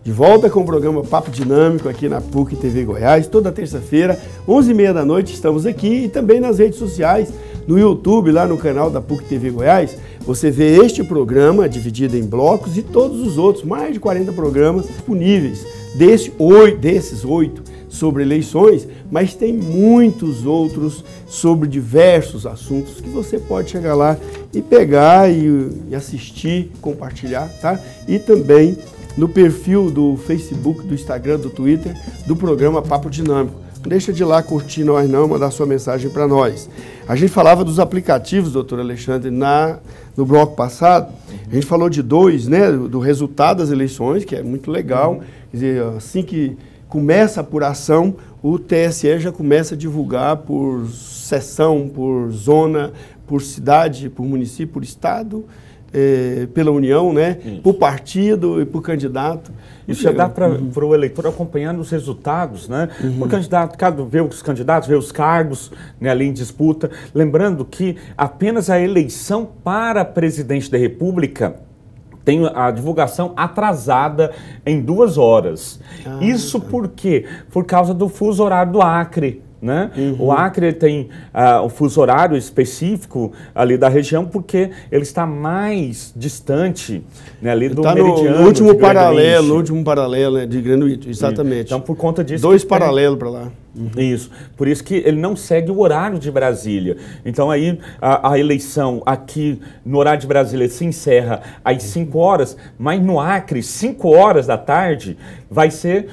De volta com o programa Papo Dinâmico aqui na PUC TV Goiás, toda terça-feira, 11h30 da noite, estamos aqui e também nas redes sociais, no YouTube, lá no canal da PUC TV Goiás, você vê este programa dividido em blocos e todos os outros, mais de 40 programas disponíveis, desses 8 sobre eleições, mas tem muitos outros sobre diversos assuntos que você pode chegar lá e pegar e assistir, compartilhar, tá? E também no perfil do Facebook, do Instagram, do Twitter, do programa Papo Dinâmico. Não deixa de ir lá curtir nós não, mandar sua mensagem para nós. A gente falava dos aplicativos, doutor Alexandre, no bloco passado. A gente falou de 2, né, do resultado das eleições, que é muito legal. Quer dizer, assim que começa a apuração, o TSE já começa a divulgar por seção, por zona, por cidade, por município, por estado, pela União, né? Por partido e por candidato. Isso já dá para o eleitor acompanhando os resultados, né? O candidato, vê os candidatos, vê os cargos, né, ali em disputa. Lembrando que apenas a eleição para presidente da República tem a divulgação atrasada em 2 horas. Isso por quê? Por causa do fuso horário do Acre. Né? O Acre tem um fuso horário específico ali da região porque ele está mais distante, né, ali do meridiano. No último paralelo, né, de Greenwich, exatamente. Então, por conta disso... 2 paralelos para lá. Isso, por isso que ele não segue o horário de Brasília. Então aí a eleição aqui no horário de Brasília se encerra às 5 horas, mas no Acre, 5 horas da tarde, vai ser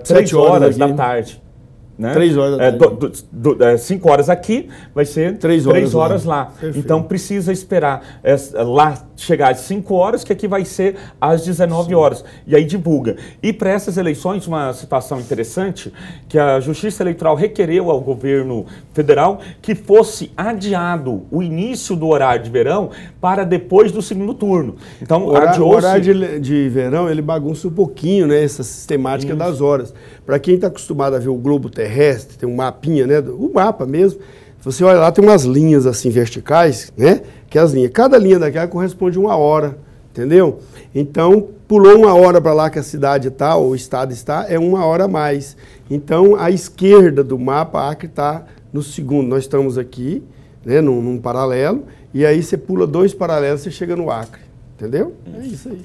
3 horas da tarde. Né? 3 horas da tarde. 5 horas aqui, vai ser 3 horas lá. Perfeito. Então precisa esperar lá chegar às 5 horas, que aqui vai ser às 19 horas. E aí divulga. E para essas eleições, uma situação interessante, que a Justiça Eleitoral requereu ao governo federal que fosse adiado o início do horário de verão para depois do segundo turno. Então, o horário de verão, ele bagunça um pouquinho, né, essa sistemática das horas. Para quem está acostumado a ver o globo terrestre, tem um mapinha, né, o mapa mesmo, você olha lá, tem umas linhas assim verticais, né, que as linhas, cada linha daquela corresponde a 1 hora, entendeu? Então, pulou 1 hora para lá que a cidade está, ou o estado está, é 1 hora a mais. Então, a esquerda do mapa, Acre está no segundo, nós estamos aqui, né, num paralelo, e aí você pula 2 paralelos, você chega no Acre, entendeu? É isso aí.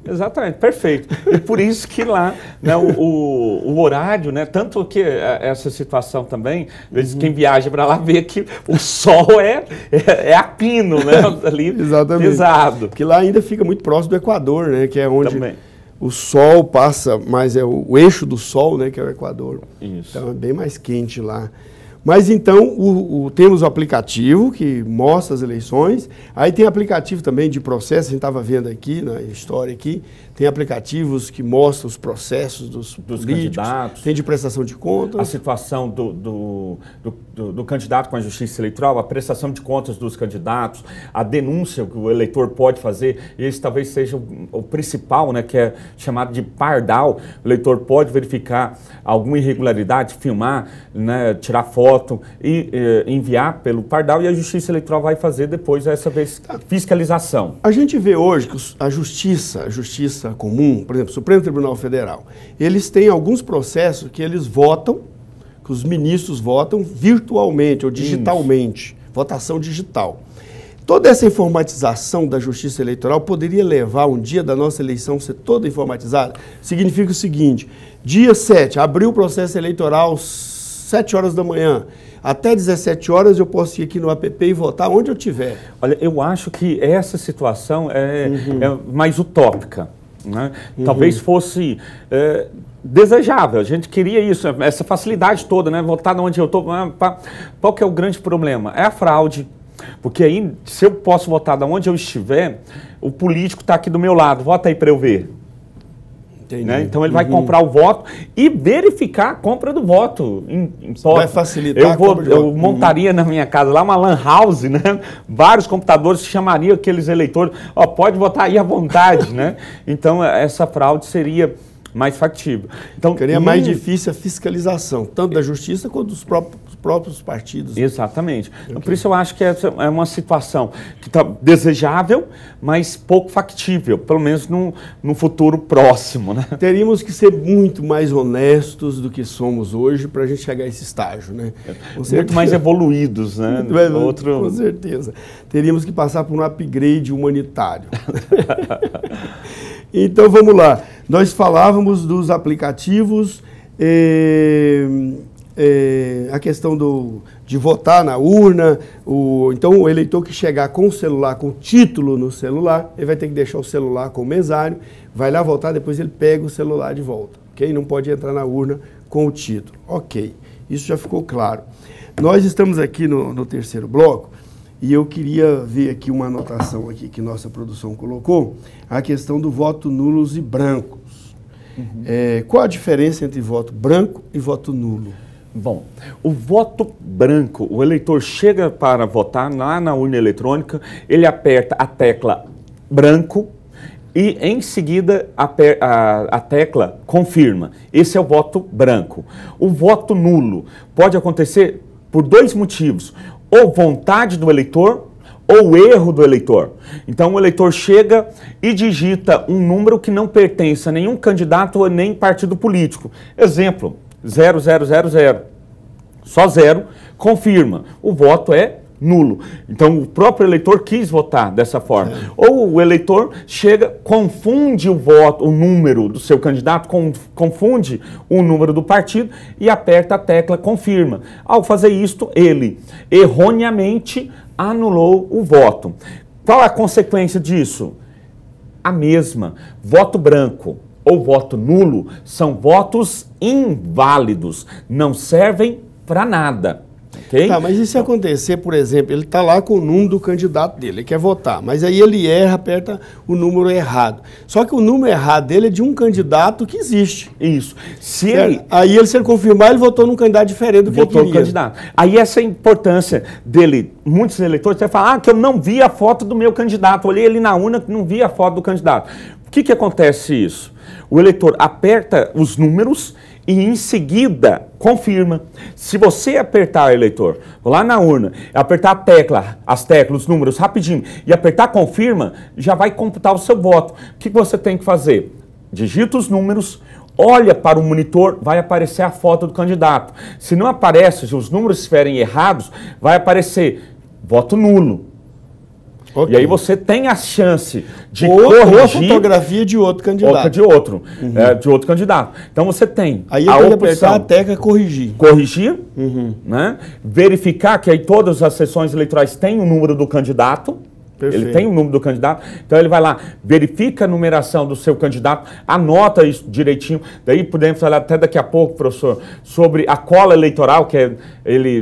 Exatamente, perfeito. E por isso que lá, né, o horário, né, tanto que essa situação também, quem viaja para lá vê que o sol é a pino, né, ali. Exatamente. Pesado. Porque lá ainda fica muito próximo do Equador, né, que é onde também o sol passa, mas é o eixo do sol, né, que é o Equador. Isso. Então é bem mais quente lá. Mas então, temos o aplicativo que mostra as eleições, aí tem aplicativo também de processo, a gente estava vendo aqui na história aqui, tem aplicativos que mostram os processos dos candidatos, tem de prestação de contas. A situação do candidato com a Justiça Eleitoral, a prestação de contas dos candidatos, a denúncia que o eleitor pode fazer, esse talvez seja o principal, né, que é chamado de pardal. O eleitor pode verificar alguma irregularidade, filmar, né, tirar foto e enviar pelo pardal, e a Justiça Eleitoral vai fazer depois essa fiscalização. A gente vê hoje que a justiça comum, por exemplo, o Supremo Tribunal Federal, eles têm alguns processos que eles votam, que os ministros votam virtualmente ou digitalmente, votação digital. Toda essa informatização da Justiça Eleitoral poderia levar um dia da nossa eleição ser toda informatizada? Significa o seguinte, dia 7, abriu o processo eleitoral 7 horas da manhã, até 17 horas eu posso ir aqui no app e votar onde eu estiver. Olha, eu acho que essa situação é mais utópica, né? Talvez fosse desejável, a gente queria isso, essa facilidade toda, né? Votar onde eu estou. Qual que é o grande problema? É a fraude. Porque aí, se eu posso votar de onde eu estiver, o político está aqui do meu lado, vota aí para eu ver. Né? Então ele vai comprar o voto e verificar a compra do voto. Vai facilitar a compra de voto. Eu montaria na minha casa lá uma lan house, né? Vários computadores, chamaria aqueles eleitores, pode votar aí à vontade, né? Então essa fraude seria mais factível. Então, ficaria mais difícil a fiscalização, tanto da justiça quanto dos próprios partidos. Exatamente. Então, por isso eu acho que é uma situação que está desejável, mas pouco factível, pelo menos no futuro próximo, né? Teríamos que ser muito mais honestos do que somos hoje para a gente chegar a esse estágio, né? Muito mais evoluídos, né? Com certeza. Teríamos que passar por um upgrade humanitário. Então, vamos lá. Nós falávamos dos aplicativos, a questão de votar na urna. Então, o eleitor que chegar com o celular, com o título no celular, ele vai ter que deixar o celular com o mesário, vai lá votar, depois ele pega o celular de volta. Ok? Não pode entrar na urna com o título. Ok, isso já ficou claro. Nós estamos aqui no terceiro bloco, e eu queria ver aqui uma anotação aqui que nossa produção colocou, a questão do voto nulos e brancos. Qual a diferença entre voto branco e voto nulo? Bom, o voto branco, o eleitor chega para votar lá na urna eletrônica, ele aperta a tecla branco e em seguida a tecla confirma. Esse é o voto branco. O voto nulo pode acontecer por dois motivos: ou vontade do eleitor, ou erro do eleitor. Então o eleitor chega e digita um número que não pertence a nenhum candidato ou nem partido político. Exemplo, 0000. Só 0, confirma. O voto é nulo. Então o próprio eleitor quis votar dessa forma. Ou o eleitor chega, confunde o voto, o número do seu candidato, confunde o número do partido e aperta a tecla confirma. Ao fazer isto, ele erroneamente anulou o voto. Qual a consequência disso? A mesma. Voto branco ou voto nulo são votos inválidos, não servem para nada. Okay? Tá, mas e se acontecer, por exemplo, ele está lá com o número do candidato dele, ele quer votar, mas aí ele erra, aperta o número errado. Só que o número errado dele é de um candidato que existe. Isso. Se ele confirmar, ele votou num candidato diferente do que ele queria. Votou no candidato. Aí essa é a importância dele. Muitos eleitores até falam que eu não vi a foto do meu candidato, olhei ali na urna e não vi a foto do candidato. O que acontece isso? O eleitor aperta os números e em seguida confirma. Se você apertar, eleitor, lá na urna, apertar as teclas, os números rapidinho e apertar confirma, já vai computar o seu voto. O que você tem que fazer? Digita os números, olha para o monitor, vai aparecer a foto do candidato. Se não aparece, se os números estiverem errados, vai aparecer voto nulo. Okay. E aí você tem a chance de corrigir a fotografia de outro candidato. De outro candidato. Então você tem aí a opção. Apertar a tecla corrigir. Corrigir, né? Verificar que aí todas as sessões eleitorais têm o número do candidato. Perfeito. Ele tem o número do candidato, então ele vai lá, verifica a numeração do seu candidato, anota isso direitinho. Daí podemos falar até daqui a pouco, professor, sobre a cola eleitoral, que é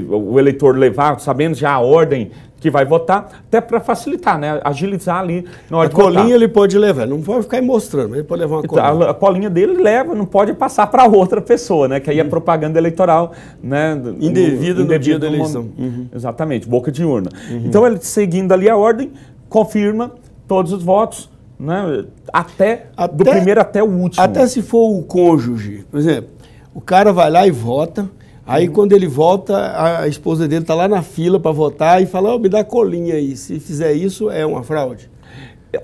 o eleitor levar, sabendo já a ordem que vai votar, até para facilitar, né? Agilizar ali na hora de votar. A colinha ele pode levar, não pode ficar mostrando, mas ele pode levar uma colinha. A colinha dele leva, não pode passar para outra pessoa, né? Que aí é propaganda eleitoral, né? Indevida no dia da eleição. Exatamente, boca de urna. Então ele seguindo ali a ordem, confirma todos os votos, né? Do primeiro até o último. Até se for o cônjuge, por exemplo, o cara vai lá e vota. Aí quando ele volta, a esposa dele está lá na fila para votar e fala, me dá colinha aí. Se fizer isso, é uma fraude.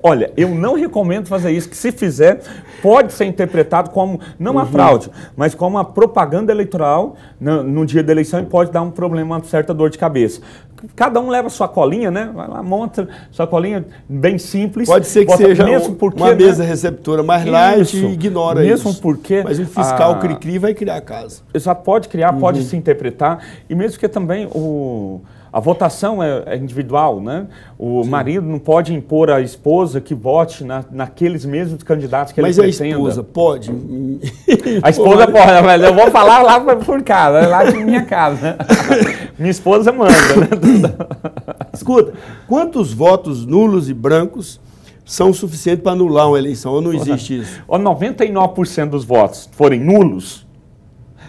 Olha, eu não recomendo fazer isso, que se fizer, pode ser interpretado como, não uma fraude, mas como uma propaganda eleitoral no dia da eleição e pode dar um problema, uma certa dor de cabeça. Cada um leva sua colinha, né? Vai lá, monta sua colinha bem simples. Pode ser que seja uma mesa receptora mais light e ignora isso. Mesmo porque... Mas o fiscal cri-cri vai criar a casa. Exato, pode criar, pode se interpretar. E mesmo que também a votação é individual, né? O marido não pode impor à esposa que vote naqueles mesmos candidatos que ele pretenda. Mas a esposa pode? A esposa pode, mas eu vou falar lá por casa, lá de minha casa, né? Minha esposa manda, né? Escuta, quantos votos nulos e brancos são suficientes para anular uma eleição? Ou não existe isso? 99% dos votos forem nulos,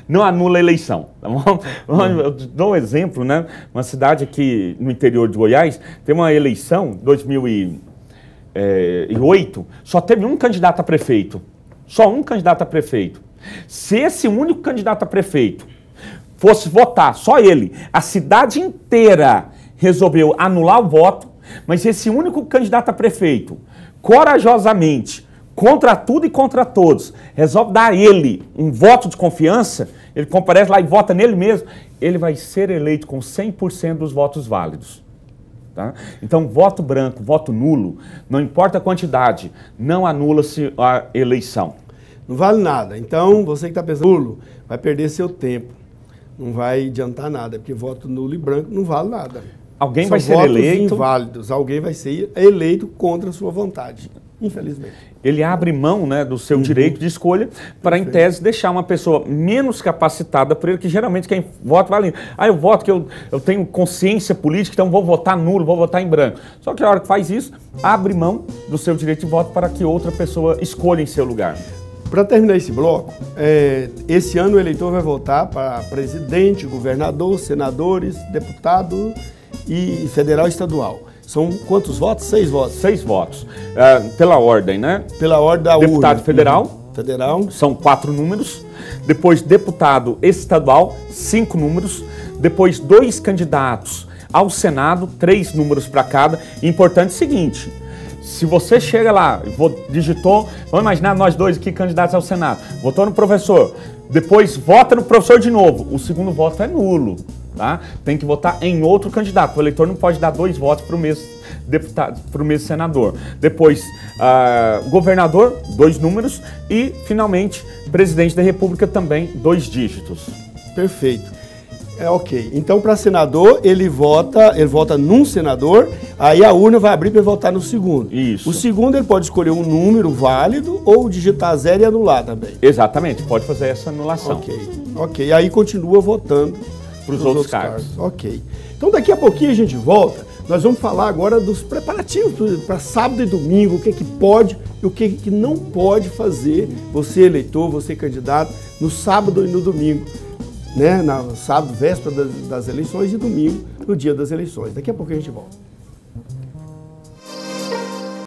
não anula a eleição. Tá bom? Eu dou um exemplo, né? Uma cidade aqui no interior de Goiás, tem uma eleição, 2008, só teve um candidato a prefeito. só um candidato a prefeito. Se esse único candidato a prefeito fosse votar, só ele, a cidade inteira resolveu anular o voto, mas esse único candidato a prefeito, corajosamente, contra tudo e contra todos, resolve dar a ele um voto de confiança, ele comparece lá e vota nele mesmo, ele vai ser eleito com 100% dos votos válidos. Tá? Então, voto branco, voto nulo, não importa a quantidade, não anula-se a eleição. Não vale nada. Então, você que está pensando nulo, vai perder seu tempo. Não vai adiantar nada, porque voto nulo e branco não vale nada. Alguém São vai ser votos eleito... inválidos. Alguém vai ser eleito contra a sua vontade, infelizmente. Ele abre mão, né, do seu direito de escolha para, em tese, deixar uma pessoa menos capacitada por ele, que geralmente quem vota vale. Eu voto que eu tenho consciência política, então vou votar nulo, vou votar em branco. Só que a hora que faz isso, abre mão do seu direito de voto para que outra pessoa escolha em seu lugar. Para terminar esse bloco, esse ano o eleitor vai votar para presidente, governador, senadores, deputado e federal e estadual. São quantos votos? 6 votos. 6 votos. Pela ordem, né? Pela ordem da urna. Deputado federal. Federal. São 4 números. Depois, deputado estadual, 5 números. Depois, 2 candidatos ao Senado, 3 números para cada. E importante é o seguinte... Se você chega lá, digitou, vamos imaginar nós dois aqui candidatos ao Senado, votou no professor, depois vota no professor de novo, o segundo voto é nulo, tá? Tem que votar em outro candidato, o eleitor não pode dar 2 votos para o mesmo deputado, para o mesmo senador. Depois, governador, 2 números e, finalmente, presidente da República também, 2 dígitos. Perfeito. Ok. Então, para senador, ele vota num senador, aí a urna vai abrir para votar no segundo. Isso. O segundo, ele pode escolher um número válido ou digitar 0 e anular também. Exatamente, pode fazer essa anulação. Ok. Aí continua votando para os outros cargos. Ok. Então, daqui a pouquinho a gente volta. Nós vamos falar agora dos preparativos para sábado e domingo, o que é que pode e o que é que não pode fazer você, eleitor, você, candidato, no sábado e no domingo. Né, no sábado, véspera das eleições, e domingo, no dia das eleições. Daqui a pouco a gente volta.